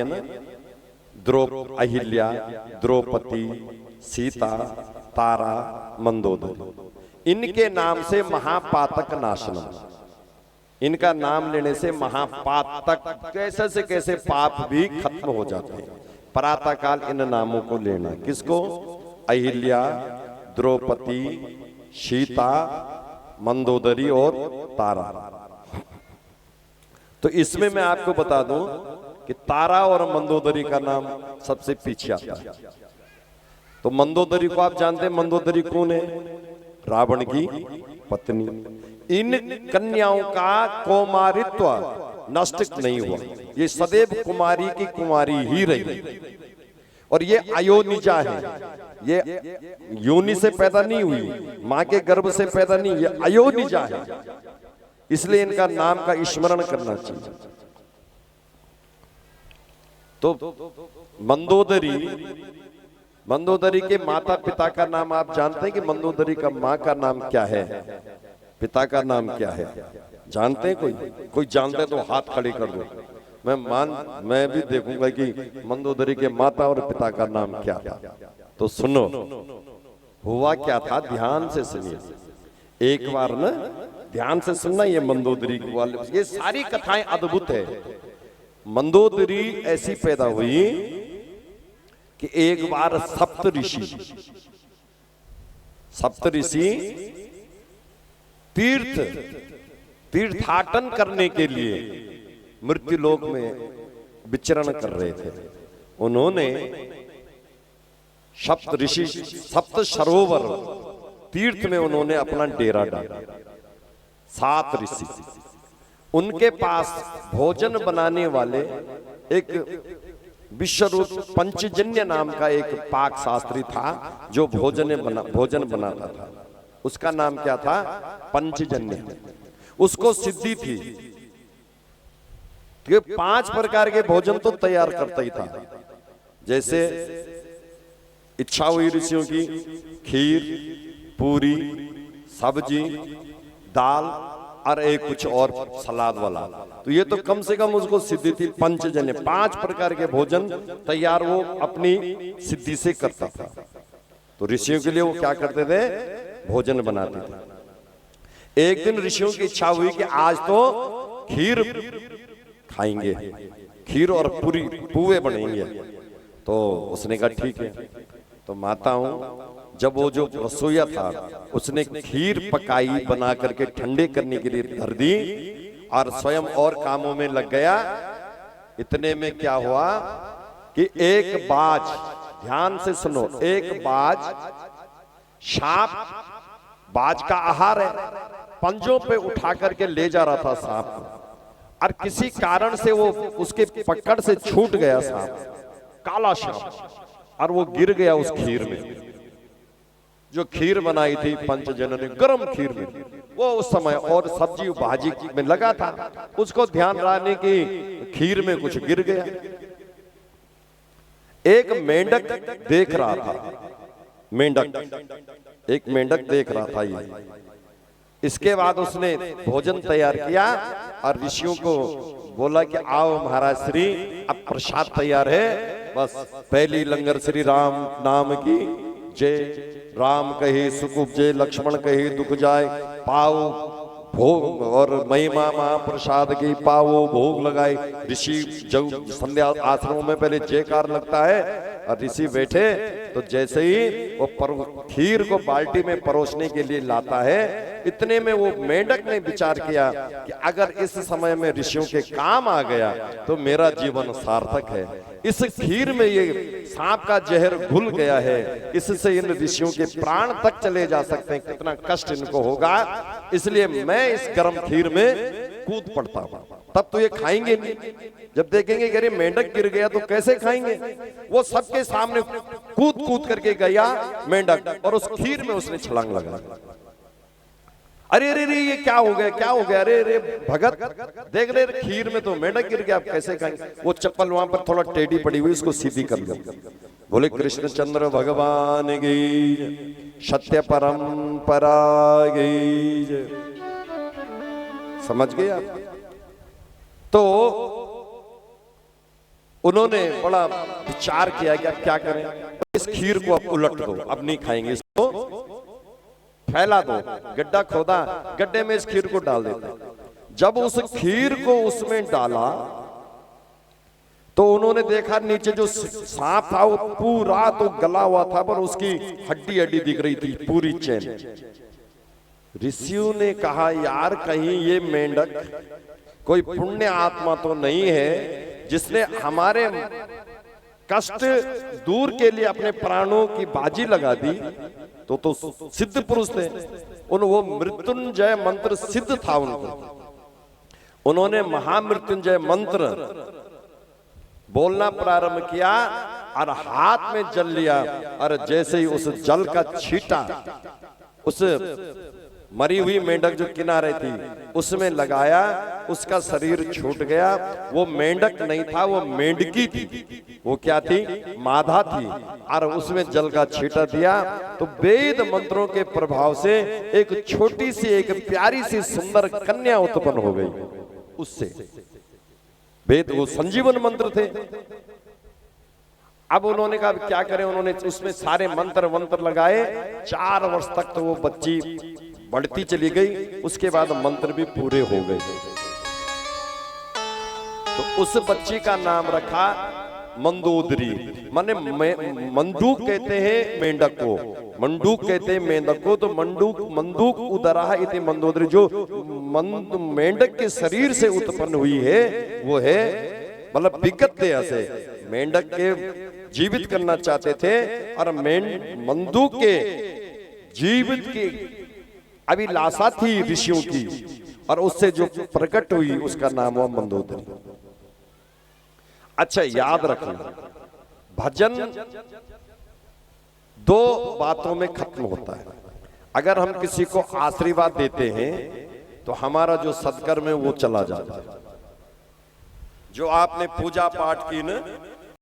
ना, अहिल्या, द्रौपदी, सीता, तारा, मंदोदरी, इनके नाम से महापातक नाशनम, इनका नाम लेने से महापातक कैसे से कैसे पाप भी खत्म हो जाते हैं। प्रातः काल इन नामों को लेना। किसको? अहिल्या, द्रौपदी, सीता, मंदोदरी और तारा। तो इसमें मैं आपको बता दूं कि तारा और मंदोदरी का नाम सबसे पीछे आता है। तो मंदोदरी को आप जानते हैं, मंदोदरी कौन है? रावण की पत्नी। इन कन्याओं का कौमारित्व नष्ट नहीं हुआ, ये सदैव कुमारी की कुमारी ही रही। और ये अयोनिजा है, ये योनि से पैदा नहीं हुई, मां के गर्भ से पैदा नहीं, ये अयोनिजा है। इसलिए इनका नाम का स्मरण करना चाहिए। तो मंदोदरी, मंदोदरी के माता पिता का नाम आप जानते हैं कि मंदोदरी का मां का नाम क्या है, पिता का नाम क्या है? जानते हैं? कोई जानते तो हाथ खड़े कर दो। मैं भी देखूंगा कि मंदोदरी के माता और पिता का नाम क्या था। तो सुनो, हुआ क्या था, ध्यान से सुनिए एक बार ना, ध्यान से सुनना। ये मंदोदरी वाले, ये सारी कथाएं अद्भुत है। मंदोदरी ऐसी पैदा हुई कि एक बार सप्त ऋषि तीर्थाटन करने के लिए मृत्युलोक में विचरण कर रहे थे। उन्होंने सप्त सरोवर तीर्थ में उन्होंने अपना डेरा डाला। 7 ऋषि, उनके पास भोजन बनाने वाले एक विश्वरूप पंचजन्य नाम का एक पाक शास्त्री था जो भोजन बनाता था। उसका नाम क्या था? पंचजन्य। उसको सिद्धि थी कि 5 प्रकार के भोजन तो तैयार करता ही था। जैसे इच्छा हुई ऋषियों की, खीर, पूरी, सब्जी, दाल और एक कुछ और सलाद वाला। तो ये तो कम से कम उसको सिद्धि थी। पंचजन्य 5 प्रकार के भोजन तैयार वो अपनी सिद्धि से करता था। तो ऋषियों के लिए वो क्या करते थे? भोजन बनाते थे। एक दिन ऋषियों की इच्छा हुई कि आज तो खीर खाएंगे, खीर और पूरी पुए बनेंगे। तो उसने कहा ठीक है। तो माताओं, जब वो जो रसोईया था उसने खीर पकाई, बना करके ठंडे करने के लिए धर दी और स्वयं और कामों में लग गया। इतने में क्या हुआ कि एक बाज, ध्यान से सुनो, एक बाज, सांप बाज का आहार है, पंजों पे उठा करके ले जा रहा था सांप को। और किसी कारण से वो उसके पकड़ से छूट गया सांप, काला सांप, और वो गिर गया उस खीर में। जो खीर बनाई थी पंचजन ने, गर्म खीर में, वो उस समय और सब्जी भाजी में लगा था, उसको ध्यान रहने की खीर में कुछ गिर गया। एक मेंढक देख रहा था, एक मेंढक देख रहा था ये। इसके बाद उसने भोजन तैयार किया और ऋषियों को बोला कि आओ महाराज श्री, अब प्रसाद तैयार है, बस पहली लंगर श्री राम नाम की जय। राम कहे सुख उपजे, लक्ष्मण कहे दुख जाए, पाओ भोग और महिमा महाप्रसाद की पाओ भोग लगाए। ऋषि जब संध्या आश्रमों में पहले जयकार लगता है और ऋषि बैठे, तो जैसे ही वो खीर को बाल्टी में परोसने के लिए लाता है, इतने में वो मेंढक ने विचार किया कि अगर इस समय में ऋषियों के काम आ गया तो मेरा जीवन सार्थक है। इस खीर में ये सांप का जहर घुल गया है, इससे इन ऋषियों के प्राण तक चले जा सकते हैं, कितना कष्ट इनको होगा, इसलिए मैं इस गर्म खीर में कूद पड़ता हूं। तब तो ये खाएंगे नहीं, जब देखेंगे कि अरे मेंढक गिर गया तो कैसे खाएंगे। वो सबके सामने कूद कूद करके गया मेंढक, और उस खीर में उसने छलांग लगा। अरे अरे ये क्या हो गया, क्या हो गया? अरे अरे भगत, देख रहे खीर में तो मेंढक गिर गया, आप कैसे खाएंगे? वो चप्पल वहां पर थोड़ा टेढ़ी पड़ी हुई, उसको सीधी कर लो। बोले कृष्णचंद्र भगवान की, सत्य परंपरा की। समझ गए आप? तो उन्होंने बड़ा विचार किया कि अब क्या करें, इस खीर को अब उलट दो, अब नहीं खाएंगे, इसको फैला दो, गड्ढा खोदा, गड्ढे में इस खीर को डाल देते। जब उस खीर को उसमें डाला तो उन्होंने देखा नीचे जो सांप था वो पूरा तो गला हुआ था, पर उसकी हड्डी हड्डी दिख रही थी, पूरी चैन। ऋषियों ने कहा यार कहीं ये मेंढक कोई पुण्य आत्मा तो नहीं है जिसने हमारे कष्ट दूर के लिए अपने प्राणों की बाजी लगा दी। तो सिद्ध पुरुष थे, वो मृत्युंजय मंत्र सिद्ध था उनको। उन्होंने महामृत्युंजय मंत्र बोलना प्रारंभ किया और हाथ में जल लिया, और जैसे ही उस जल का छींटा उस मरी हुई मेंढक जो किनारे थी उसमें लगाया, उसका शरीर छूट गया। वो मेंढक नहीं था, वो मेंढकी थी। वो क्या थी? मादा थी। और उसमें जल का छींटा दिया तो वेद मंत्रों के प्रभाव से एक छोटी सी, एक प्यारी सी सुंदर कन्या उत्पन्न हो गई उससे। वेद वो संजीवन मंत्र थे। अब उन्होंने कहा क्या करें, उन्होंने उसमें सारे मंत्र लगाए। 4 वर्ष तक तो वो बच्ची बढ़ती चली गई, उसके बाद मंत्र भी पूरे हो गए। तो उस बच्ची का नाम रखा मंदोदरी, माने मंडूक कहते हैं मेंढक को, मंडूक कहते हैं मेंढक को। तो मंडूक उदरा इति मंदोदरी, जो मेंढक के शरीर से उत्पन्न हुई है वो है, मतलब विगत से मेंढक के जीवित करना चाहते थे, और मंदूक के जीवित की अभिलाषा थी ऋषियों की, और उससे जो प्रकट हुई उसका नाम हुआ मंदोदरी। अच्छा याद रखना, भजन 2 बातों में खत्म होता है। अगर हम किसी को आशीर्वाद देते हैं तो हमारा जो सत्कर्म है वो चला जाता है। जो आपने पूजा पाठ की ना,